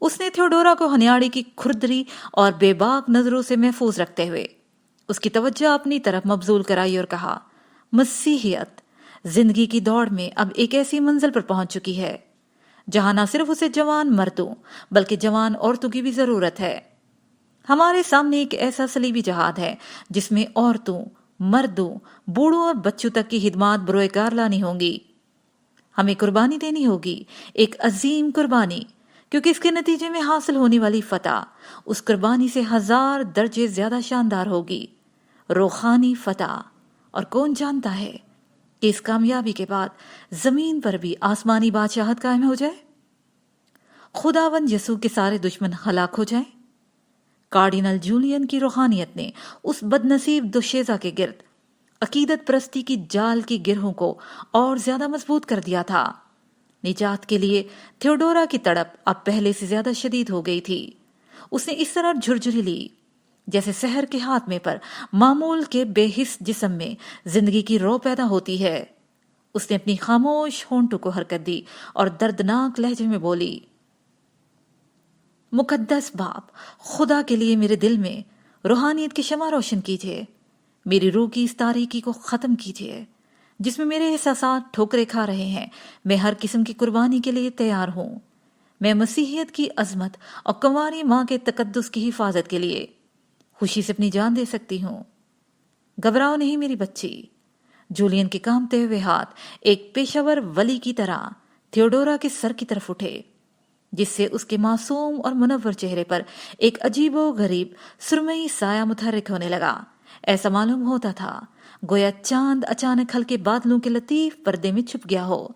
اس نے تھیوڈورا کو ہنیاڑی کی کھردری اور بے باک نظروں سے محفوظ رکھتے ہوئے اس کی توجہ اپنی طرف مبذول کرائی اور کہا، مسیحیت زندگی کی دوڑ میں اب ایک ایسی منزل پر پہنچ چکی ہے جہاں نہ صرف اسے جوان مردوں بلکہ جوان عورتوں کی بھی ضرورت ہے۔ ہمارے سامنے ایک ایسا صلیبی جہاد ہے جس میں عورتوں، مردوں، بوڑھوں اور بچوں تک کی خدمات بروئے کار لانی ہوں گی۔ ہمیں قربانی دینی ہوگی، ایک عظیم قربانی، کیونکہ اس کے نتیجے میں حاصل ہونے والی فتح اس قربانی سے 1000 درجے زیادہ شاندار ہوگی، روحانی فتح۔ اور کون جانتا ہے کہ اس کامیابی کے بعد زمین پر بھی آسمانی بادشاہت قائم ہو جائے، خداوند یسوع کے سارے دشمن ہلاک ہو جائیں۔ کارڈینل جولین کی روحانیت نے اس بدنصیب دوشیزہ کے گرد عقیدت پرستی کی جال کی گرہوں کو اور زیادہ مضبوط کر دیا تھا۔ نجات کے لیے تھیوڈورا کی تڑپ اب پہلے سے زیادہ شدید ہو گئی تھی۔ اس نے اس طرح جھرجھری لی جیسے سحر کے ہاتھ میں پر معمول کے بے حس جسم میں زندگی کی رو پیدا ہوتی ہے۔ اس نے اپنی خاموش ہونٹوں کو حرکت دی اور دردناک لہجے میں بولی، مقدس باپ، خدا کے لیے میرے دل میں روحانیت کی شمع روشن کیجیے، میری روح کی اس تاریکی کو ختم کیجیے جس میں میرے احساسات ٹھوکریں کھا رہے ہیں۔ میں ہر قسم کی قربانی کے لیے تیار ہوں۔ میں مسیحیت کی عظمت اور کنواری ماں کے تقدس کی حفاظت کے لیے خوشی سے اپنی جان دے سکتی ہوں۔ گھبراؤ نہیں میری بچی۔ جولین کے کامتے ہوئے ہاتھ ایک پیشہ ور ولی کی طرح تھیوڈورا کے سر کی طرف اٹھے، جس سے اس کے معصوم اور منور چہرے پر ایک عجیب و غریب سرمئی سایہ متحرک ہونے لگا۔ ایسا معلوم ہوتا تھا گویا چاند اچانک ہلکے بادلوں کے لطیف پردے میں چھپ گیا ہو۔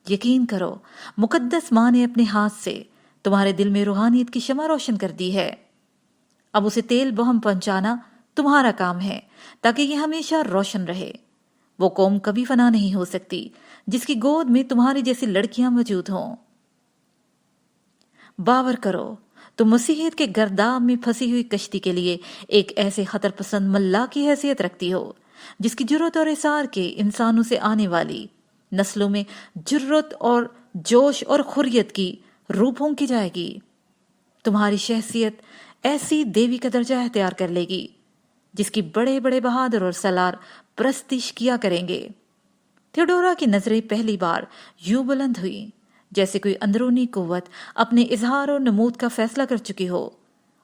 یقین کرو، مقدس ماں نے اپنے ہاتھ سے تمہارے دل میں روحانیت کی شمع روشن کر دی ہے۔ اب اسے تیل بہم پہنچانا تمہارا کام ہے تاکہ یہ ہمیشہ روشن رہے۔ وہ قوم کبھی فنا نہیں ہو سکتی جس کی گود میں تمہاری جیسی لڑکیاں موجود ہوں۔ باور کرو، تم مسیحیت کے گرداب میں پھنسی ہوئی کشتی کے لیے ایک ایسے خطر پسند ملا کی حیثیت رکھتی ہو جس کی جرت اور اثار کے انسانوں سے آنے والی نسلوں میں جرت اور جوش اور خریت کی روح پھونکی جائے گی۔ تمہاری شخصیت ایسی دیوی کا درجہ اختیار کر لے گی جس کی بڑے بڑے بہادر اور سالار پرستش کیا کریں گے۔ تھیوڈورا کی نظریں پہلی بار یوں بلند ہوئی جیسے کوئی اندرونی قوت اپنے اظہار اور نمود کا فیصلہ کر چکی ہو۔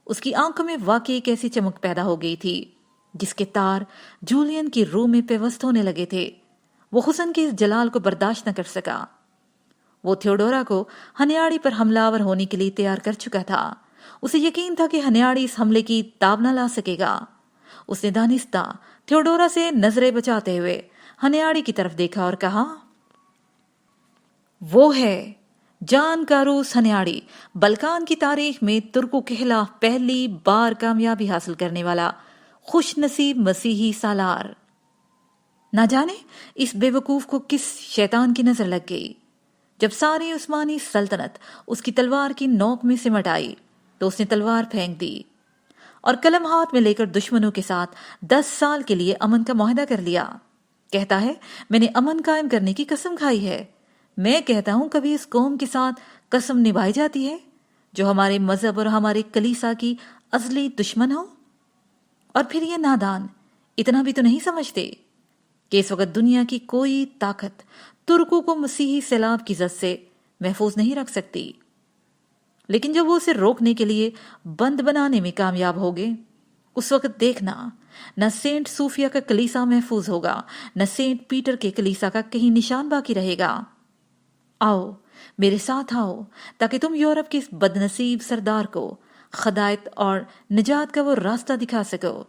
اس کی آنکھوں میں واقعی ایک ایسی چمک پیدا ہو گئی تھی جس کے تار جولین کی روح میں پیوست ہونے لگے تھے۔ وہ حسن کے اس جلال کو برداشت نہ کر سکا۔ وہ تھیوڈورا کو ہنیاڑی پر حملہ آور ہونے کے لیے تیار کر چکا تھا۔ اسے یقین تھا کہ ہنیاڑی اس حملے کی تاب نہ لا سکے گا۔ اس نے دانستہ تھیوڈورا سے نظریں بچاتے ہوئے ہنیاڑی کی طرف دیکھا اور کہا، وہ ہے جان کاروس ہنیاڑی، بلکان کی تاریخ میں ترکوں کے خلاف پہلی بار کامیابی حاصل کرنے والا خوش نصیب مسیحی سالار۔ نہ جانے اس بے وقوف کو کس شیطان کی نظر لگ گئی۔ جب ساری عثمانی سلطنت اس کی تلوار کی نوک میں سمٹ آئی تو اس نے تلوار پھینک دی اور قلم ہاتھ میں لے کر دشمنوں کے ساتھ 10 سال کے لیے امن کا معاہدہ کر لیا۔ کہتا ہے میں نے امن قائم کرنے کی قسم کھائی ہے۔ میں کہتا ہوں کبھی اس قوم کے ساتھ قسم نبھائی جاتی ہے جو ہمارے مذہب اور ہمارے کلیسا کی ازلی دشمن ہو؟ اور پھر یہ نادان اتنا بھی تو نہیں سمجھتے کہ اس وقت دنیا کی کوئی طاقت ترکوں کو مسیحی سیلاب کی زد سے محفوظ نہیں رکھ سکتی۔ لیکن جب وہ اسے روکنے کے لیے بند بنانے میں کامیاب ہوگے، اس وقت دیکھنا نہ سینٹ صوفیہ کا کلیسا محفوظ ہوگا، نہ سینٹ پیٹر کے کلیسا کا کہیں نشان باقی رہے گا۔ آؤ میرے ساتھ آؤ تاکہ تم یورپ کے اس بدنصیب سردار کو خدایت اور نجات کا وہ راستہ دکھا سکو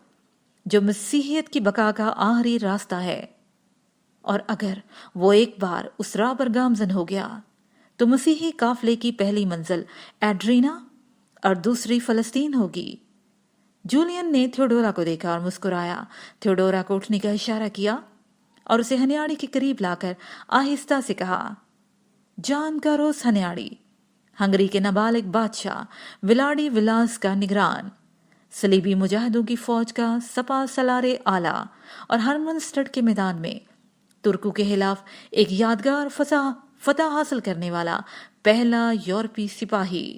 جو مسیحیت کی بقا کا آخری راستہ ہے۔ اور اگر وہ ایک بار اس راہ پر گامزن ہو گیا تو مسیحی قافلے کی پہلی منزل ایڈرینا اور دوسری فلسطین ہوگی۔ جولین نے تھیوڈورا کو دیکھا اور مسکرایا۔ تھیوڈورا کو اٹھنے کا اشارہ کیا اور اسے ہنیاڑی کے قریب لا کر آہستہ سے کہا، جان کاروس ہنیاڑی، ہنگری کے نابالغ بادشاہ ولاڈی ولاس کا نگران، صلیبی مجاہدوں کی فوج کا سپہ سالار اعلیٰ اور ہرمنسٹڈ کے میدان میں ترکوں کے خلاف ایک یادگار فتح حاصل کرنے والا پہلا یورپی سپاہی۔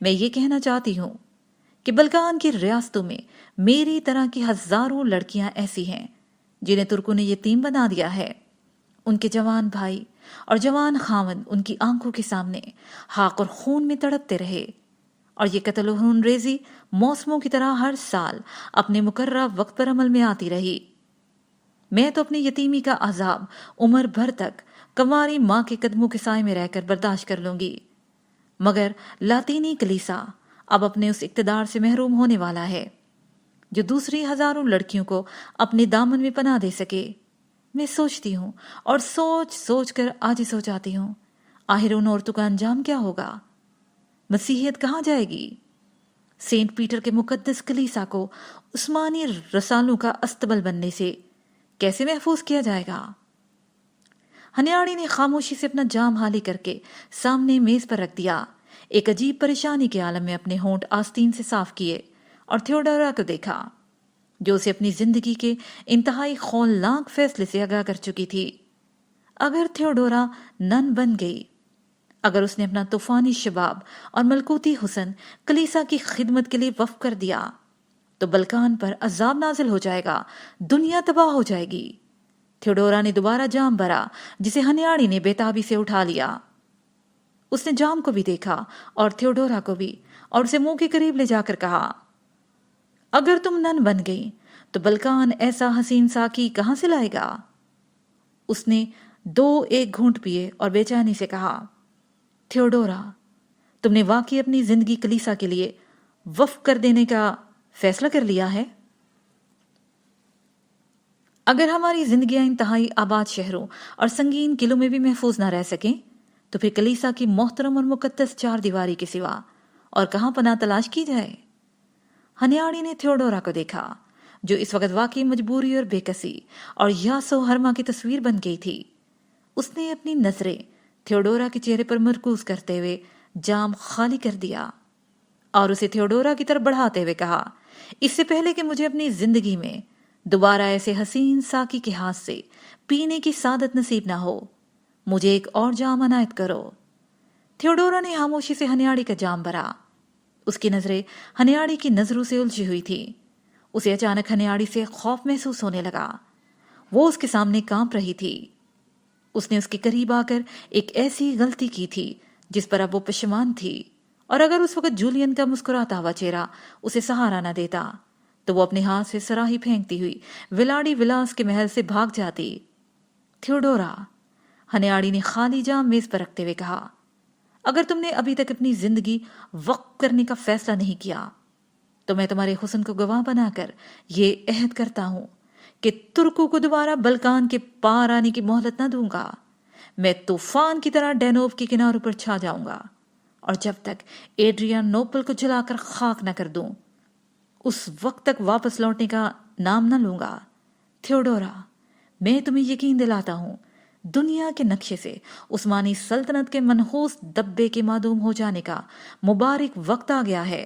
میں یہ کہنا چاہتی ہوں کہ بلکان کی ریاستوں میں میری طرح کی ہزاروں لڑکیاں ایسی ہیں جنہیں ترکوں نے یتیم بنا دیا ہے. ان کے جوان بھائی اور جوان خاوند ان کی آنکھوں کے سامنے خاک اور خون میں تڑپتے رہے، اور یہ قتل و خون ریزی موسموں کی طرح ہر سال اپنے مقررہ وقت پر عمل میں آتی رہی. میں تو اپنی یتیمی کا عذاب عمر بھر تک کنواری ماں کے قدموں کے سائے میں رہ کر برداشت کر لوں گی، مگر لاطینی کلیسا اب اپنے اس اقتدار سے محروم ہونے والا ہے جو دوسری ہزاروں لڑکیوں کو اپنے دامن میں پناہ دے سکے. میں سوچتی ہوں اور سوچ سوچ کر عاجز ہو جاتی ہوں، آخر ان عورتوں کا انجام کیا ہوگا؟ مسیحیت کہاں جائے گی؟ سینٹ پیٹر کے مقدس کلیسا کو عثمانی رسالوں کا استبل بننے سے کیسے محفوظ کیا جائے گا؟ ہنیاڑی نے خاموشی سے اپنا جام حالی کر کے سامنے میز پر رکھ دیا، ایک عجیب پریشانی کے عالم میں اپنے ہونٹ آستین سے صاف کیے اور تھیوڈورا کو دیکھا جو اسے اپنی زندگی کے انتہائی خولناک فیصلے سے آگاہ کر چکی تھی. اگر تھیوڈورا نن بن گئی، اگر اس نے اپنا طوفانی شباب اور ملکوتی حسن کلیسا کی خدمت کے لیے وقف کر دیا تو بلکان پر عذاب نازل ہو جائے گا، دنیا تباہ ہو جائے گی. تھیوڈورا نے دوبارہ جام بھرا جسے ہنیاڑی نے بےتابی سے اٹھا لیا. اس نے جام کو بھی دیکھا اور تھیوڈورا کو بھی، اور اسے منہ کے قریب لے جا کر کہا، اگر تم نن بن گئی تو بلکان ایسا حسین ساکی کہاں سے لائے گا؟ اس نے 2 گھونٹ پیے اور بے چینی سے کہا، تھیوڈورا، تم نے واقعی اپنی زندگی کلیسا کے لیے وقف کر دینے کا فیصلہ کر لیا ہے؟ اگر ہماری زندگیاں انتہائی آباد شہروں اور سنگین قلعوں میں بھی محفوظ نہ رہ سکیں تو پھر کلیسا کی محترم اور مقدس 4 دیواری کے سوا اور کہاں پناہ تلاش کی جائے؟ ہنیاڑی نے تھیوڈورا کو دیکھا جو اس وقت واقعی مجبوری اور بے کسی اور یاس و ہرما کی تصویر بن گئی تھی. اس نے اپنی نظریں تھیوڈورا کے چہرے پر مرکوز کرتے ہوئے جام خالی کر دیا اور اسے تھیوڈورا کی طرف بڑھاتے ہوئے کہا، اس سے پہلے کہ مجھے اپنی زندگی میں دوبارہ ایسے حسین ساکی کے ہاتھ سے پینے کی سعادت نصیب نہ ہو، مجھے ایک اور جام عنایت کرو. تھیوڈورا نے خاموشی سے ہنیاڑی کا جام بھرا. اس کی نظریں ہنیاڑی کی نظروں سے الجھی ہوئی تھی. اسے اچانک ہنیاڑی سے خوف محسوس ہونے لگا. وہ اس کے سامنے کانپ رہی تھی. اس نے اس کے قریب آ کر ایک ایسی غلطی کی تھی جس پر اب وہ پشیمان تھی، اور اگر اس وقت جولین کا مسکراتا ہوا چہرہ اسے سہارا نہ دیتا تو وہ اپنے ہاتھ سے سراہی پھینکتی ہوئی ولاڈی ولاس کے محل سے بھاگ جاتی. تھیوڈورا، ہنیاڑی نے خالی جام میز پر رکھتے ہوئے کہا، اگر تم نے ابھی تک اپنی زندگی وقف کرنے کا فیصلہ نہیں کیا تو میں تمہارے حسن کو گواہ بنا کر یہ عہد کرتا ہوں کہ ترکوں کو دوبارہ بلکان کے پار آنے کی مہلت نہ دوں گا. میں طوفان کی طرح ڈینوب کے کناروں پر چھا جاؤں گا، اور جب تک ایڈریان نوپل کو جلا کر خاک نہ کر دوں اس وقت تک واپس لوٹنے کا نام نہ لوں گا. تھیوڈورا، میں تمہیں یقین دلاتا ہوں، دنیا کے نقشے سے عثمانی سلطنت کے منحوس دبے کے معدوم ہو جانے کا مبارک وقت آ گیا ہے.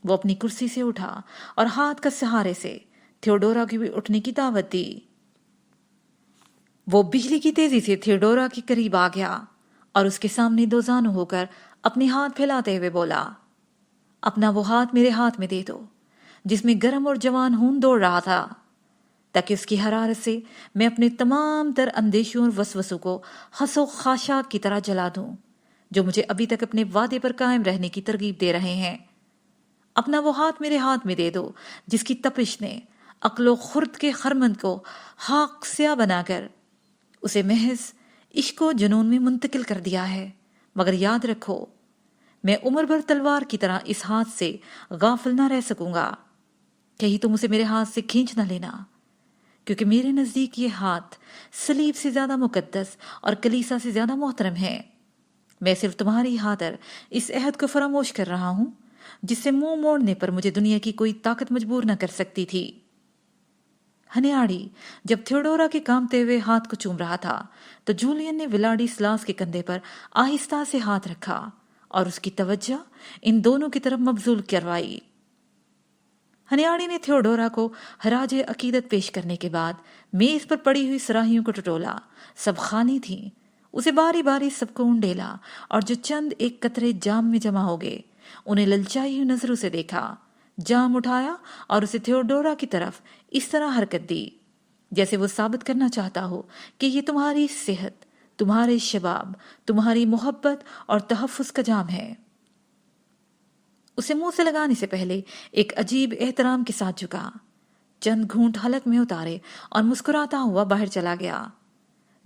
وہ اپنی کرسی سے اٹھا اور ہاتھ کا سہارے سے تھیوڈورا کی بھی اٹھنے کی دعوت دی. وہ بجلی کی تیزی سے تھیوڈورا کے قریب آ گیا اور اس کے سامنے 2 زانو ہو کر اپنے ہاتھ پھیلاتے ہوئے بولا، اپنا وہ ہاتھ میرے ہاتھ میں دے دو جس میں گرم اور جوان خون دوڑ رہا تھا، تاکہ اس کی حرارت سے میں اپنے تمام تر اندیشوں اور وسوسوں کو خس و خاشاک کی طرح جلا دوں جو مجھے ابھی تک اپنے وعدے پر قائم رہنے کی ترغیب دے رہے ہیں. اپنا وہ ہاتھ میرے ہاتھ میں دے دو جس کی تپش نے عقل و خرد کے خرمند کو خاک سیاہ بنا کر اسے محض عشق و جنون میں منتقل کر دیا ہے. مگر یاد رکھو، میں عمر بھر تلوار کی طرح اس ہاتھ سے غافل نہ رہ سکوں گا. کہیں تم اسے میرے ہاتھ سے کھینچ نہ لینا، کیونکہ میرے نزدیک یہ ہاتھ صلیب سے زیادہ مقدس اور کلیسا سے زیادہ محترم ہے. میں صرف تمہاری خاطر اس عہد کو فراموش کر رہا ہوں جس سے منہ موڑنے پر مجھے دنیا کی کوئی طاقت مجبور نہ کر سکتی تھی. ہنیاڑی جب تھیوڈورا کے کامتے ہوئے ہاتھ کو چوم رہا تھا تو جولین نے ولاڈی سلاس کے کندھے پر آہستہ سے ہاتھ رکھا اور اس کی توجہ ان دونوں کی طرف مبذول کروائی. ہنیاڑی نے تھیوڈورا کو خراج عقیدت پیش کرنے کے بعد میز پر پڑی ہوئی سراہیوں کو ٹٹولا. سب خالی تھیں. اسے باری باری سب کو انڈیلا اور جو چند ایک قطرے جام میں جمع ہو گئے انہیں للچائی ہوئی نظروں سے دیکھا، جام اٹھایا اور اسے تھیوڈورا کی طرف اس طرح حرکت دی جیسے وہ ثابت کرنا چاہتا ہو کہ یہ تمہاری صحت، تمہارے شباب، تمہاری محبت اور تحفظ کا جام ہے۔ اسے منہ سے لگانے سے پہلے ایک عجیب احترام کے ساتھ جھکا، چند گھونٹ حلق میں اتارے اور مسکراتا ہوا باہر چلا گیا۔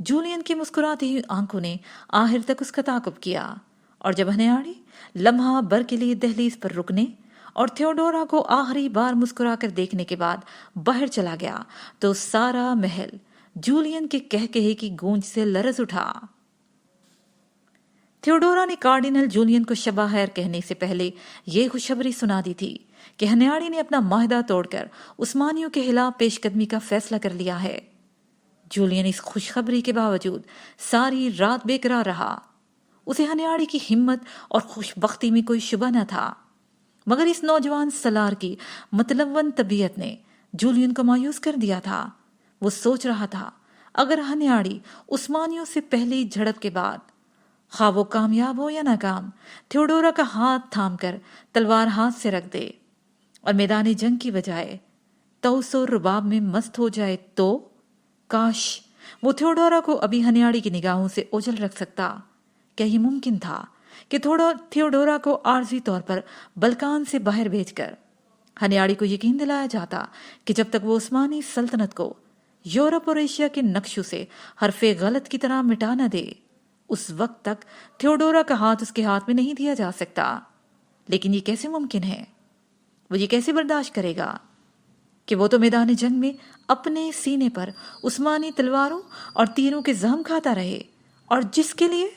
جولین کی مسکراتی ہوئی آنکھوں نے آخر تک اس کا تعاقب کیا، اور جب ہنیاڑی لمحہ بھر کے لیے دہلیز پر رکنے اور تھیوڈورا کو آخری بار مسکرا کر دیکھنے کے بعد باہر چلا گیا تو سارا محل جولین کے کہکہے کی گونج سے لرز اٹھا۔ تھیوڈورا نے کارڈینل جولین کو شبہ خیر کہنے سے پہلے یہ خوشخبری سنا دی تھی کہ ہنیاڑی نے اپنا معاہدہ توڑ کر عثمانیوں کے خلاف پیش قدمی کا فیصلہ کر لیا ہے۔ جولین اس خوشخبری کے باوجود ساری رات بے قرار رہا۔ اسے ہنیاڑی کی ہمت اور خوش بختی میں کوئی شبہ نہ تھا، مگر اس نوجوان سالار کی متلون طبیعت نے جولین کو مایوس کر دیا تھا۔ وہ سوچ رہا تھا اگر ہنیاڑی عثمانیوں سے پہلی جھڑپ کے بعد، خواہ وہ کامیاب ہو یا ناکام، تھیوڈورا کا ہاتھ تھام کر تلوار ہاتھ سے رکھ دے اور میدان جنگ کی بجائے طوس و رباب میں مست ہو جائے تو کاش وہ تھیوڈورا کو ابھی ہنیاڑی کی نگاہوں سے اوجھل رکھ سکتا۔ کیا یہ ممکن تھا کہ تھیوڈورا کو عارضی طور پر بلکان سے باہر بھیج کر ہنیاڑی کو یقین دلایا جاتا کہ جب تک وہ عثمانی سلطنت کو یورپ اور ایشیا کے نقشوں سے حرف غلط کی طرح مٹا نہ دے، اس وقت تک تھیوڈورا کا ہاتھ اس کے ہاتھ میں نہیں دیا جا سکتا۔ لیکن یہ کیسے ممکن ہے؟ وہ یہ کیسے برداشت کرے گا کہ وہ تو میدان جنگ میں اپنے سینے پر عثمانی تلواروں اور تیروں کے زخم کھاتا رہے، اور جس کے لیے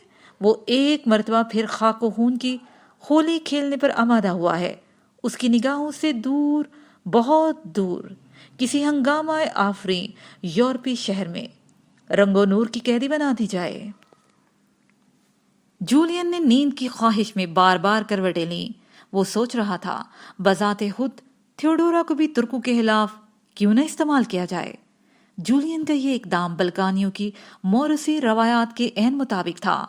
وہ ایک مرتبہ پھر خاک و خون کی ہولی کھیلنے پر آمادہ ہوا ہے، اس کی نگاہوں سے دور، بہت دور، کسی ہنگامہ آفریں یورپی شہر میں رنگ و نور کی قیدی بنا دی جائے۔ جولین نے نیند کی خواہش میں بار بار کروٹیں لیں۔ وہ سوچ رہا تھا بذات خود تھیوڈورا کو بھی ترکوں کے خلاف کیوں نہ استعمال کیا جائے۔ جولین کا یہ اقدام بلکانیوں کی موروثی روایات کے عین مطابق تھا۔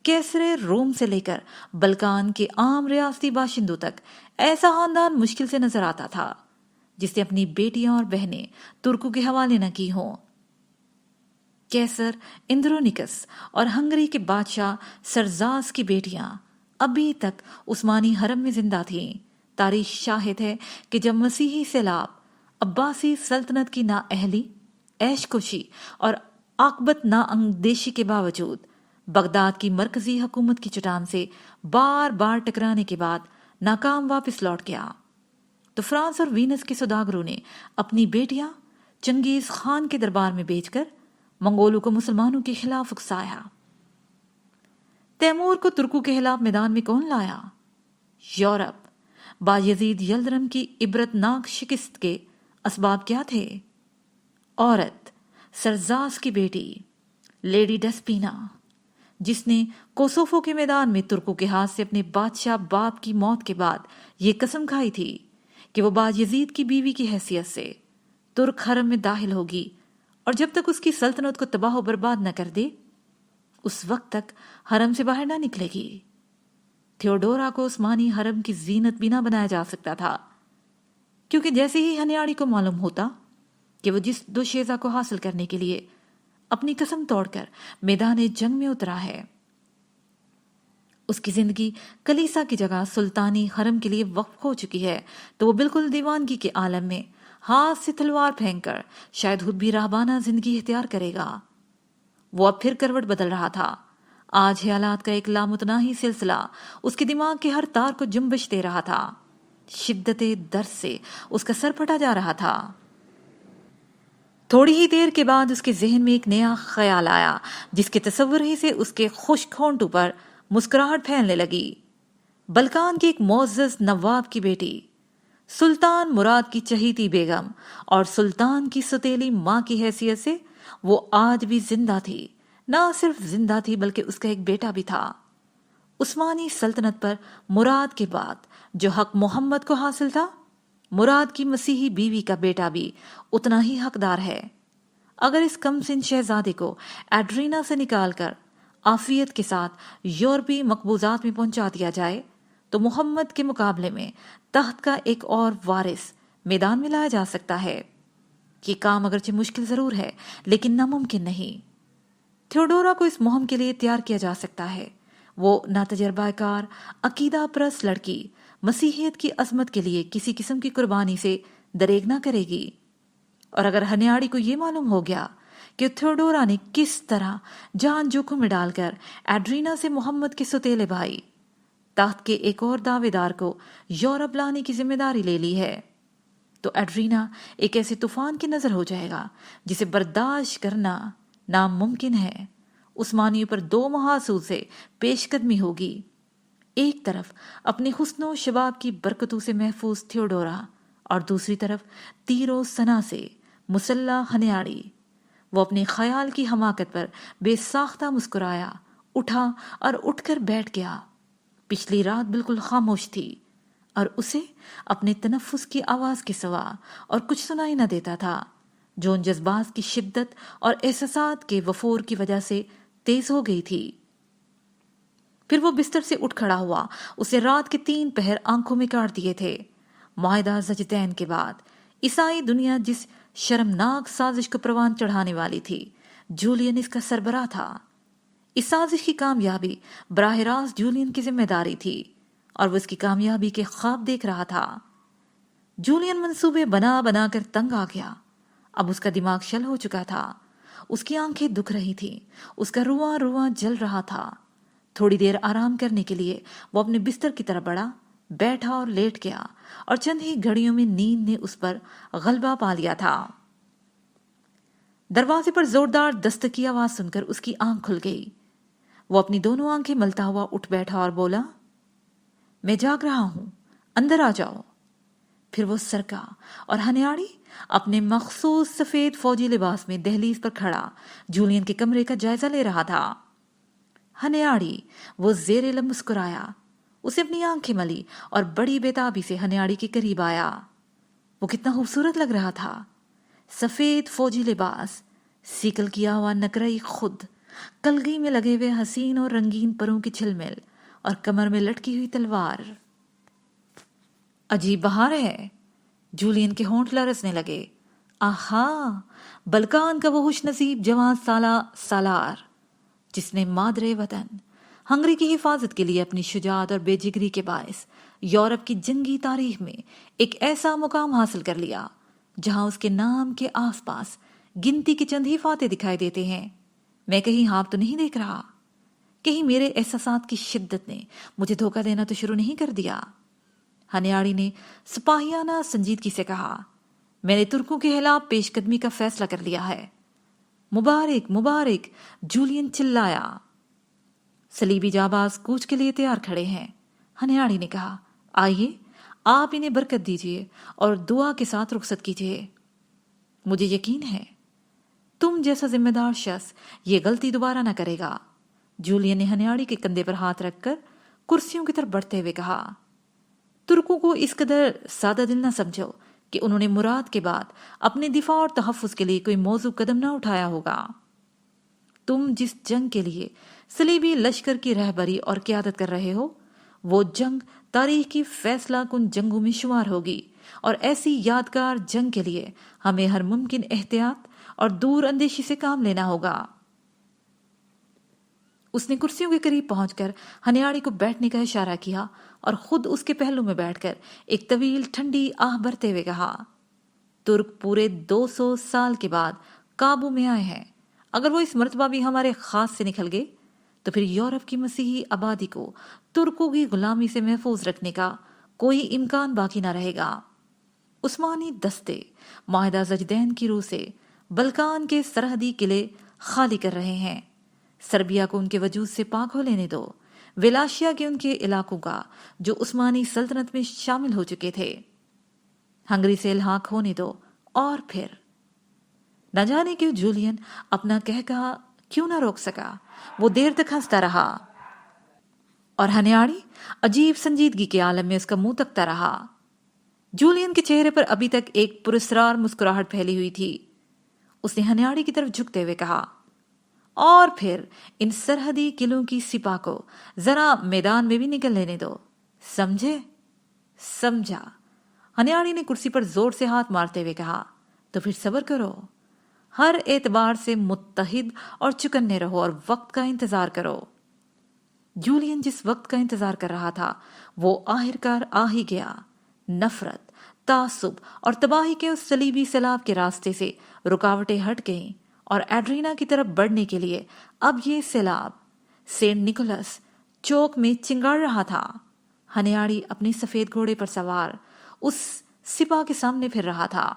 کیسر روم سے لے کر بلکان کے عام ریاستی باشندوں تک ایسا خاندان مشکل سے نظر آتا تھا جس نے اپنی بیٹیاں اور بہنیں ترکوں کے حوالے نہ کی ہوں۔ کیسر اندرونیکس اور ہنگری کے بادشاہ سرزاس کی بیٹیاں ابھی تک عثمانی حرم میں زندہ تھیں۔ تاریخ شاہد ہے کہ جب مسیحی سیلاب عباسی سلطنت کی نااہلی، عیش کشی اور عاقبت نااندیشی کے باوجود بغداد کی مرکزی حکومت کی چٹان سے بار بار ٹکرانے کے بعد ناکام واپس لوٹ گیا، تو فرانس اور وینس کے سوداگروں نے اپنی بیٹیاں چنگیز خان کے دربار میں بیچ کر منگولوں کو مسلمانوں کے خلاف اکسایا۔ تیمور کو ترکوں کے خلاف میدان میں کون لایا؟ یورپ۔ بایزید یلدرم کی عبرتناک شکست کے اسباب کیا تھے؟ عورت، سرزاس کی بیٹی لیڈی ڈسپینا، جس نے کوسوفو کے میدان میں ترکوں کے ہاتھ سے اپنے بادشاہ باپ کی موت کے بعد یہ قسم کھائی تھی کہ وہ بایزید کی بیوی کی حیثیت سے ترک حرم میں داخل ہوگی اور جب تک اس کی سلطنت کو تباہ و برباد نہ کر دے اس وقت تک حرم سے باہر نہ نکلے گی۔ تھیوڈورا کو عثمانی حرم کی زینت بھی نہ بنایا جا سکتا تھا، کیونکہ جیسے ہی ہنیاڑی کو معلوم ہوتا کہ وہ جس دوشیزہ کو حاصل کرنے کے لیے اپنی قسم توڑ کر میدان جنگ میں اترا ہے، اس کی زندگی کلیسا کی جگہ سلطانی حرم کے لیے وقف ہو چکی ہے، تو وہ بالکل دیوانگی کے عالم میں ہاتھ سے تلوار پھینک کر شاید خود بھی راہبانہ زندگی اختیار کرے گا۔ وہ اب پھر کروٹ بدل رہا تھا۔ آج خیالات کا ایک لامتناہی سلسلہ اس کے دماغ کے ہر تار کو جنبش دے رہا تھا۔ شدت درد سے اس کا سر پھٹا جا رہا تھا۔ تھوڑی ہی دیر کے بعد اس کے ذہن میں ایک نیا خیال آیا جس کے تصور ہی سے اس کے خشک ہونٹوں پر مسکراہٹ پھیلنے لگی۔ بلکان کے ایک معزز نواب کی بیٹی سلطان مراد کی چہیتی بیگم اور سلطان کی ستیلی ماں کی حیثیت سے وہ آج بھی زندہ تھی۔ نہ صرف زندہ تھی بلکہ اس کا ایک بیٹا بھی تھا۔ عثمانی سلطنت پر مراد کے بعد جو حق محمد کو حاصل تھا، مراد کی مسیحی بیوی کا بیٹا بھی اتنا ہی حقدار ہے۔ اگر اس کم سن شہزادے کو ایڈرینا سے نکال کر عافیت کے ساتھ یورپی مقبوضات میں پہنچا دیا جائے تو محمد کے مقابلے میں تخت کا ایک اور وارث میدان میں لایا جا سکتا ہے۔ یہ کام اگرچہ مشکل ضرور ہے لیکن ناممکن نہیں۔ تھیوڈورا کو اس مہم کے لیے تیار کیا جا سکتا ہے۔ وہ ناتجربہ کار، عقیدہ پرست لڑکی مسیحیت کی عظمت کے لیے کسی قسم کی قربانی سے دریغ نہ کرے گی۔ اور اگر ہنیاڑی کو یہ معلوم ہو گیا کہ تھیوڈورا نے کس طرح جان جوکھم میں ڈال کر ایڈرینا سے محمد کے ستیلے بھائی تخت کے ایک اور دعوے دار کو یورپ لانے کی ذمہ داری لے لی ہے، تو ایڈرینا ایک ایسے طوفان کی نظر ہو جائے گا جسے برداشت کرنا ناممکن ہے۔ عثمانیوں پر دو محاصول سے پیش قدمی ہوگی، ایک طرف اپنے حسن و شباب کی برکتوں سے محفوظ تھیوڈورا اور دوسری طرف تیر و سنا سے مسلح ہنیاڑی۔ وہ اپنے خیال کی حماقت پر بے ساختہ مسکرایا، اٹھا اور اٹھ کر بیٹھ گیا۔ پچھلی رات بالکل خاموش تھی اور اسے اپنے تنفس کی آواز کے سوا اور کچھ سنائی نہ دیتا تھا، جو ان جذبات کی شدت اور احساسات کے وفور کی وجہ سے تیز ہو گئی تھی۔ پھر وہ بستر سے اٹھ کھڑا ہوا۔ اسے رات کے 3 پہر آنکھوں میں کاٹ دیے تھے۔ معاہدہ زجتین کے بعد عیسائی دنیا جس شرمناک سازش کو پروان چڑھانے والی تھی، جولین اس کا سربراہ تھا۔ اس سازش کی کامیابی براہ راست جولین کی ذمہ داری تھی اور وہ اس کی کامیابی کے خواب دیکھ رہا تھا۔ جولین منصوبے بنا بنا کر تنگ آ گیا۔ اب اس کا دماغ شل ہو چکا تھا، اس کی آنکھیں دکھ رہی تھیں، اس کا رواں رواں جل رہا تھا۔ تھوڑی دیر آرام کرنے کے لیے وہ اپنے بستر کی طرف بڑھا، بیٹھا اور لیٹ گیا، اور چند ہی گھڑیوں میں نیند نے اس پر غلبہ پا لیا تھا۔ دروازے پر زوردار دستک کی آواز سن کر اس کی آنکھ کھل گئی۔ وہ اپنی دونوں آنکھیں ملتا ہوا اٹھ بیٹھا اور بولا، میں جاگ رہا ہوں، اندر آ جاؤ۔ پھر وہ سرکا اور ہنیاڑی اپنے مخصوص سفید فوجی لباس میں دہلیز پر کھڑا جولین کے کمرے کا جائزہ لے رہا تھا۔ ہنیاڑی وہ زیر لب مسکرایا، اسے اپنی آنکھیں ملی اور بڑی بےتابی سے ہنیاڑی کے قریب آیا۔ وہ کتنا خوبصورت لگ رہا تھا، سفید فوجی لباس، سیکل کیا ہوا نکرئی خود، کلگی میں لگے ہوئے حسین اور رنگین پروں کی چھلمل، اور کمر میں لٹکی ہوئی تلوار۔ عجیب بہار ہے، جولین کے ہونٹ لرزنے لگے۔ آہا، بلکان کا وہ خوش نصیب جوان سالار جس نے مادر وطن ہنگری کی حفاظت کے لیے اپنی شجاعت اور بے جگری کے باعث یورپ کی جنگی تاریخ میں ایک ایسا مقام حاصل کر لیا جہاں اس کے نام کے آس پاس گنتی کے چند ہی فاتح دکھائی دیتے ہیں۔ میں کہیں ہاپ تو نہیں دیکھ رہا؟ کہیں میرے احساسات کی شدت نے مجھے دھوکہ دینا تو شروع نہیں کر دیا؟ ہنیاڑی نے سپاہیانہ سنجیدگی سے کہا، میں نے ترکوں کے خلاف پیش قدمی کا فیصلہ کر لیا ہے۔ مبارک مبارک، جولین چلایا۔ صلیبی جانباز کوچ کے لیے تیار کھڑے ہیں، ہنیاڑی نے کہا۔ آئیے، آپ انہیں برکت دیجیے اور دعا کے ساتھ رخصت کیجیے۔ مجھے یقین ہے تم جیسا ذمہ دار شخص یہ غلطی دوبارہ نہ کرے گا۔ جولین نے ہنیاڑی کے کندھے پر ہاتھ رکھ کر کرسیوں کی طرف بڑھتے ہوئے کہا، ترکوں کو اس قدر سادہ دل نہ سمجھو کہ انہوں نے مراد کے بعد اپنے دفاع اور تحفظ کے لیے کوئی موضوع قدم نہ اٹھایا ہوگا۔ تم جس جنگ کے لیے صلیبی لشکر کی رہبری اور قیادت کر رہے ہو، وہ جنگ تاریخ کی فیصلہ کن جنگوں میں شمار ہوگی، اور ایسی یادگار جنگ کے لیے ہمیں ہر ممکن احتیاط اور دور اندیشی سے کام لینا ہوگا۔ اس نے کرسیوں کے قریب پہنچ کر ہنیاڑی کو بیٹھنے کا اشارہ کیا اور خود اس کے پہلو میں بیٹھ کر ایک طویل ٹھنڈی آہ بھرتے ہوئے کہا، ترک پورے 200 سال کے بعد قابو میں آئے ہیں۔ اگر وہ اس مرتبہ بھی ہمارے خاص سے نکل گئے تو پھر یورپ کی مسیحی آبادی کو ترکوں کی غلامی سے محفوظ رکھنے کا کوئی امکان باقی نہ رہے گا۔ عثمانی دستے معاہدہ زجدین کی روح سے بلکان کے سرحدی قلعے خالی کر رہے ہیں۔ سربیا کو ان کے وجود سے پاک ہو لینے دو، ولاشیا کے ان کے علاقوں کا جو عثمانی سلطنت میں شامل ہو چکے تھے ہنگری سے الحاق ہونے دو، اور پھر نہ جانے کیوں جولین اپنا کہا کیوں نہ روک سکا۔ وہ دیر تک ہنستا رہا اور ہنیاڑی عجیب سنجیدگی کے عالم میں اس کا منہ تکتا رہا۔ جولین کے چہرے پر ابھی تک ایک پراسرار مسکراہٹ پھیلی ہوئی تھی۔ اس نے ہنیاڑی کی طرف جھکتے ہوئے کہا، اور پھر ان سرحدی قلعوں کی سپاہ کو ذرا میدان میں بھی نکل لینے دو۔ سمجھے؟ سمجھا، ہنیاڑی نے کرسی پر زور سے ہاتھ مارتے ہوئے کہا۔ تو پھر صبر کرو، ہر اعتبار سے متحد اور چکنے رہو اور وقت کا انتظار کرو۔ جولین جس وقت کا انتظار کر رہا تھا وہ آخرکار آ ہی گیا۔ نفرت، تعصب اور تباہی کے اس صلیبی سیلاب کے راستے سے رکاوٹیں ہٹ گئیں اور ایڈرینا کی طرف بڑھنے کے لیے اب یہ سیلاب سینٹ نکولس چوک میں چنگاڑ رہا تھا۔ ہنیاڑی اپنے سفید گھوڑے پر سوار اس سپاہ کے سامنے پھر رہا تھا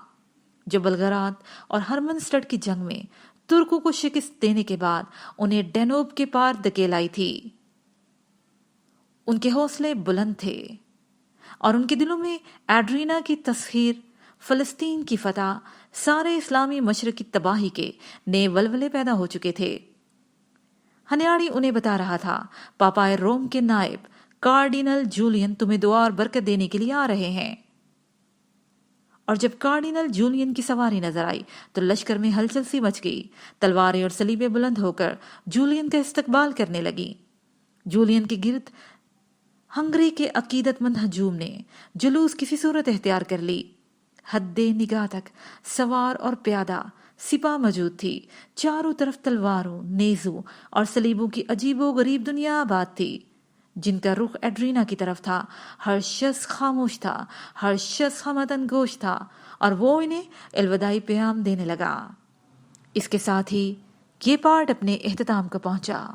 جو بلگراد اور ہرمنسٹڈ کی جنگ میں ترکوں کو شکست دینے کے بعد انہیں ڈینوب کے پار دھکیل آئی تھی۔ ان کے حوصلے بلند تھے اور ان کے دلوں میں ایڈرینا کی تسخیر، فلسطین کی فتح، سارے اسلامی مشرق کی تباہی کے نئے ولولے پیدا ہو چکے تھے۔ ہنیاڑی انہیں بتا رہا تھا پاپائے روم کے نائب کارڈینل جولین تمہیں دعا اور برکت دینے کے لیے آ رہے ہیں۔ اور جب کارڈینل جولین کی سواری نظر آئی تو لشکر میں ہلچل سی مچ گئی۔ تلواریں اور سلیبیں بلند ہو کر جولین کا استقبال کرنے لگی۔ جولین کے گرد ہنگری کے عقیدت مند ہجوم نے جلوس کسی صورت اختیار کر لی۔ حد نگاہ تک سوار اور پیادہ سپاہ موجود تھی۔ چاروں طرف تلواروں، نیزوں اور سلیبوں کی عجیب و غریب دنیا آباد تھی جن کا رخ ایڈرینا کی طرف تھا۔ ہر شخص خاموش تھا، ہر شخص ہمدن گوش تھا اور وہ انہیں الوداعی پیام دینے لگا۔ اس کے ساتھ ہی یہ پارٹ اپنے اختتام کو پہنچا۔